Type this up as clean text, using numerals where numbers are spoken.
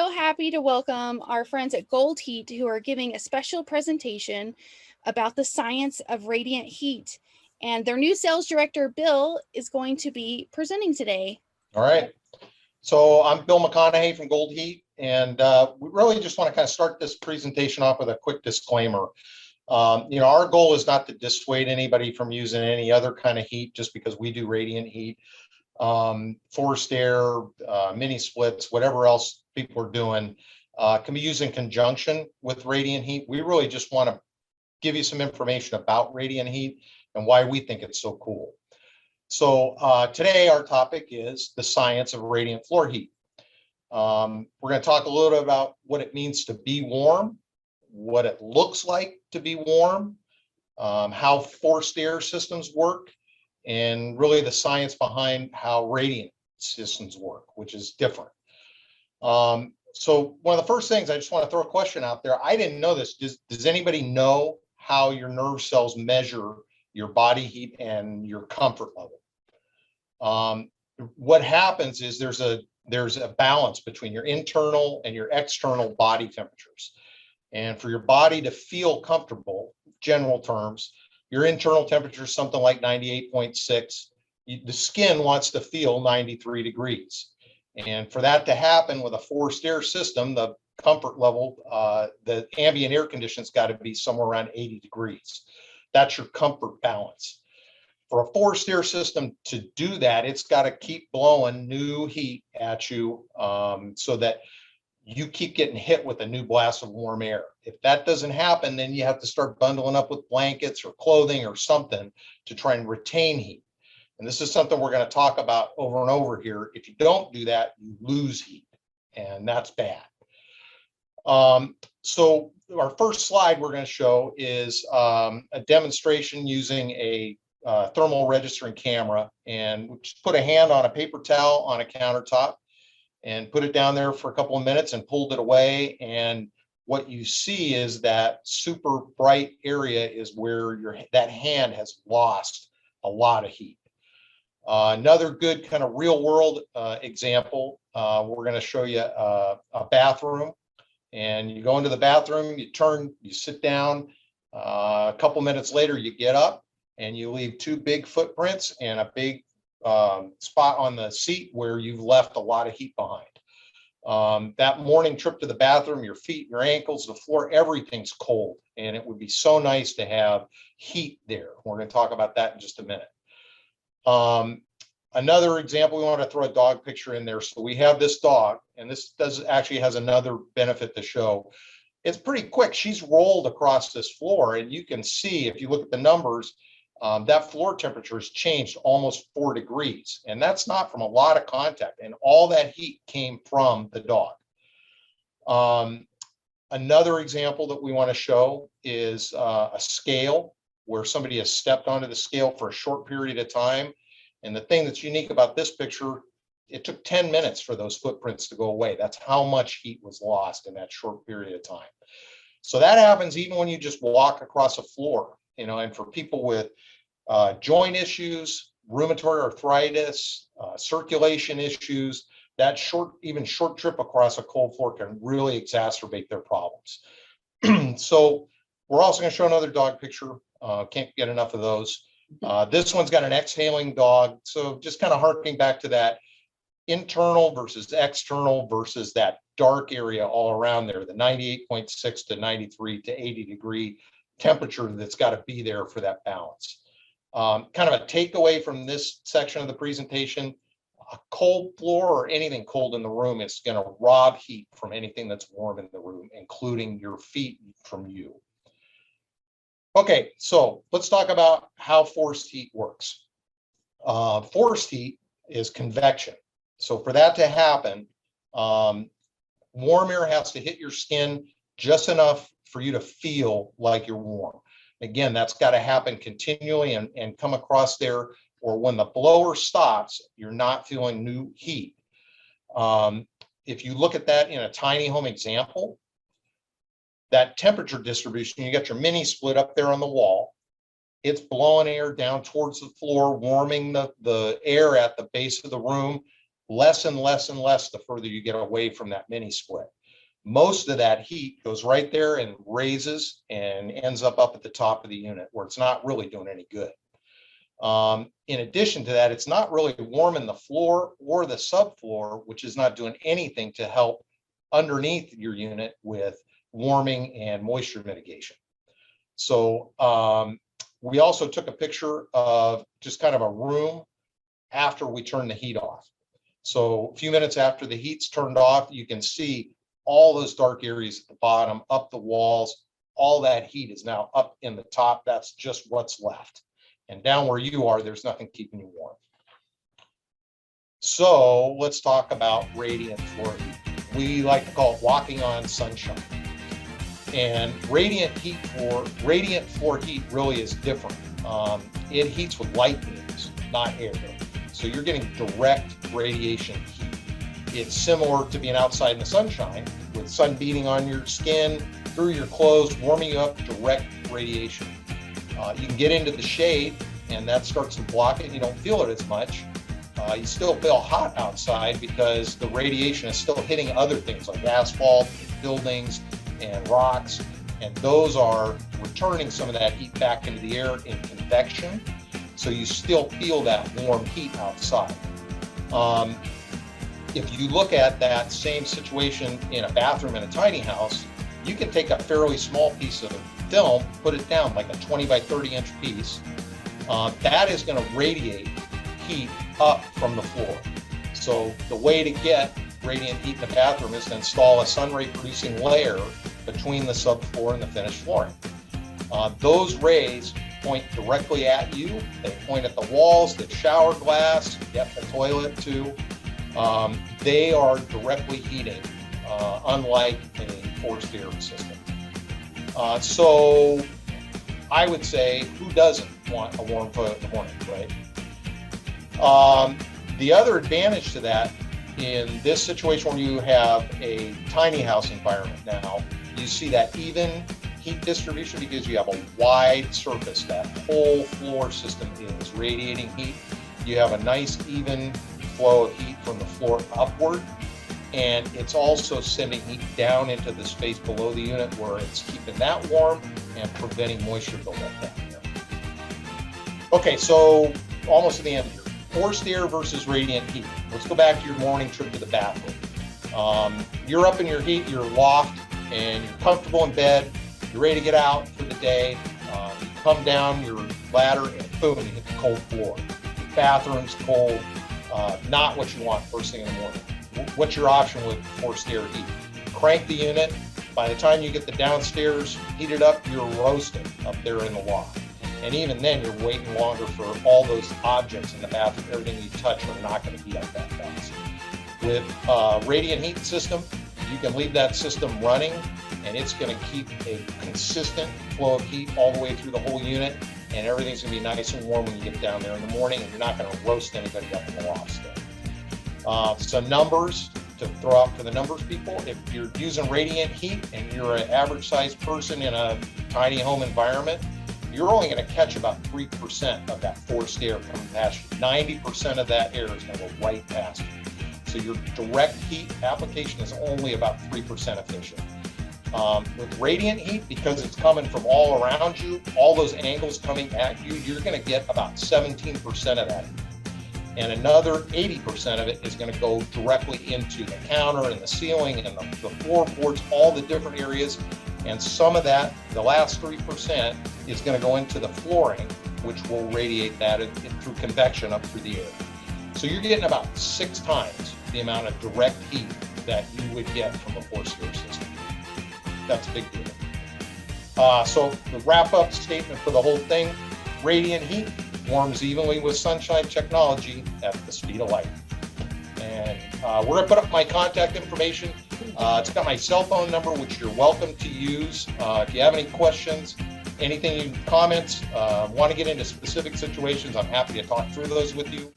so happy to welcome our friends at Gold Heat who are giving a special presentation about the science of radiant heat. And their new sales director, Bill, is going to be presenting today. All right. So I'm Bill McConahy from Gold Heat, and we really just want to kind of start this presentation off with a quick disclaimer. Our goal is not to dissuade anybody from using any other kind of heat just because we do radiant heat. Forced air, mini splits, whatever else people are doing can be used in conjunction with radiant heat. We really just want to give you some information about radiant heat and why we think it's so cool. So today our topic is the science of radiant floor heat. We're going to talk a little bit about what it means to be warm, what it looks like to be warm, how forced air systems work, and really the science behind how radiant systems work, which is different. So one of the first things, I just want to throw a question out there. I didn't know this. Does anybody know how your nerve cells measure your body heat and your comfort level? What happens is there's a balance between your internal and your external body temperatures. And for your body to feel comfortable, general terms, your internal temperature is something like 98.6. The skin wants to feel 93 degrees. And for that to happen with a forced air system, the comfort level, the ambient air condition's got to be somewhere around 80 degrees. That's your comfort balance. For a forced air system to do that, it's got to keep blowing new heat at you so that you keep getting hit with a new blast of warm air. If that doesn't happen, then you have to start bundling up with blankets or clothing or something to try and retain heat. And this is something we're going to talk about over and over here. If you don't do that, you lose heat, and that's bad. So our first slide we're going to show is a demonstration using a thermal registering camera, and we just put a hand on a paper towel on a countertop and put it down there for a couple of minutes and pulled it away. And what you see is that super bright area is where that hand has lost a lot of heat. Another good kind of real world example, we're going to show you a bathroom. And you go into the bathroom, you sit down, a couple minutes later, you get up and you leave two big footprints and a big spot on the seat where you've left a lot of heat behind. That morning trip to the bathroom, your feet, your ankles, the floor, everything's cold. And it would be so nice to have heat there. We're going to talk about that in just a minute. Another example, we want to throw a dog picture in there. So we have this dog, and this actually has another benefit to show. It's pretty quick. She's rolled across this floor, and you can see if you look at the numbers, that floor temperature has changed almost 4 degrees, and that's not from a lot of contact, and all that heat came from the dog. Another example that we want to show is a scale where somebody has stepped onto the scale for a short period of time. And the thing that's unique about this picture, it took 10 minutes for those footprints to go away. That's how much heat was lost in that short period of time. So that happens even when you just walk across a floor, and for people with joint issues, rheumatoid arthritis, circulation issues, that short trip across a cold floor can really exacerbate their problems. So we're also going to show another dog picture. Can't get enough of those. This one's got an exhaling dog. So just kind of harking back to that internal versus external versus that dark area all around there, the 98.6 to 93 to 80 degree temperature that's got to be there for that balance. Kind of a takeaway from this section of the presentation, a cold floor or anything cold in the room is going to rob heat from anything that's warm in the room, including your feet from you. Okay, so let's talk about how forced heat works. Forced heat is convection. So for that to happen, warm air has to hit your skin just enough for you to feel like you're warm. Again, that's got to happen continually and come across there, or when the blower stops, you're not feeling new heat. If you look at that in a tiny home example, that temperature distribution, you got your mini split up there on the wall. It's blowing air down towards the floor, warming the air at the base of the room, less and less and less the further you get away from that mini split. most of that heat goes right there and raises and ends up at the top of the unit where it's not really doing any good. In addition to that, it's not really warming the floor or the subfloor, which is not doing anything to help underneath your unit with warming and moisture mitigation. So we also took a picture of just kind of a room after we turned the heat off. So a few minutes after the heat's turned off, you can see all those dark areas at the bottom, up the walls, all that heat is now up in the top. That's just what's left. And down where you are, there's nothing keeping you warm. So let's talk about radiant floor heat. We like to call it walking on sunshine. And radiant floor heat really is different. It heats with light beams, not air. So you're getting direct radiation heat. It's similar to being outside in the sunshine with sun beating on your skin, through your clothes, warming you up, direct radiation. You can get into the shade and that starts to block it. You don't feel it as much. You still feel hot outside because the radiation is still hitting other things like asphalt, buildings, and rocks. And those are returning some of that heat back into the air in convection. So you still feel that warm heat outside. If you look at that same situation in a bathroom in a tiny house, you can take a fairly small piece of film, put it down like a 20 by 30 inch piece. That is going to radiate heat up from the floor. So the way to get radiant heat in the bathroom is to install a sun ray producing layer between the subfloor and the finished flooring. Those rays point directly at you. They point at the walls, the shower glass, yep, the toilet too. They are directly heating, unlike a forced air system. So I would say, who doesn't want a warm toilet in the morning, right? The other advantage to that, in this situation where you have a tiny house environment now, you see that even heat distribution because you have a wide surface. That whole floor system is radiating heat. You have a nice even flow of heat from the floor upward, and it's also sending heat down into the space below the unit where it's keeping that warm and preventing moisture buildup down here. Okay, so almost to the end here. Forced air versus radiant heat. Let's go back to your morning trip to the bathroom. You're up in your loft, and you're comfortable in bed. You're ready to get out for the day. You come down your ladder, and boom, you hit the cold floor. Your bathroom's cold. Not what you want first thing in the morning. What's your option with forced air heat? Crank the unit. By the time you get the downstairs heated up, you're roasting up there in the loft. And even then, you're waiting longer for all those objects in the bathroom. Everything you touch are not going to heat up that fast. With radiant heat system, you can leave that system running, and it's going to keep a consistent flow of heat all the way through the whole unit, and everything's going to be nice and warm when you get down there in the morning, and you're not going to roast anybody up in the loft still. Some numbers to throw out for the numbers people. If you're using radiant heat and you're an average sized person in a tiny home environment, you're only going to catch about 3% of that forced air coming past you. 90% of that air is going to go right past you. So your direct heat application is only about 3% efficient. With radiant heat, because it's coming from all around you, all those angles coming at you, you're going to get about 17% of that. And another 80% of it is going to go directly into the counter and the ceiling and the floorboards, all the different areas. And some of that, the last 3%, is going to go into the flooring, which will radiate that through convection up through the air. So you're getting about 6 times the amount of direct heat that you would get from a forced air system. That's a big deal. So the wrap-up statement for the whole thing, radiant heat warms evenly with sunshine technology at the speed of light. And we're going to put up my contact information. It's got my cell phone number, which you're welcome to use. If you have any questions, anything, comments, want to get into specific situations, I'm happy to talk through those with you.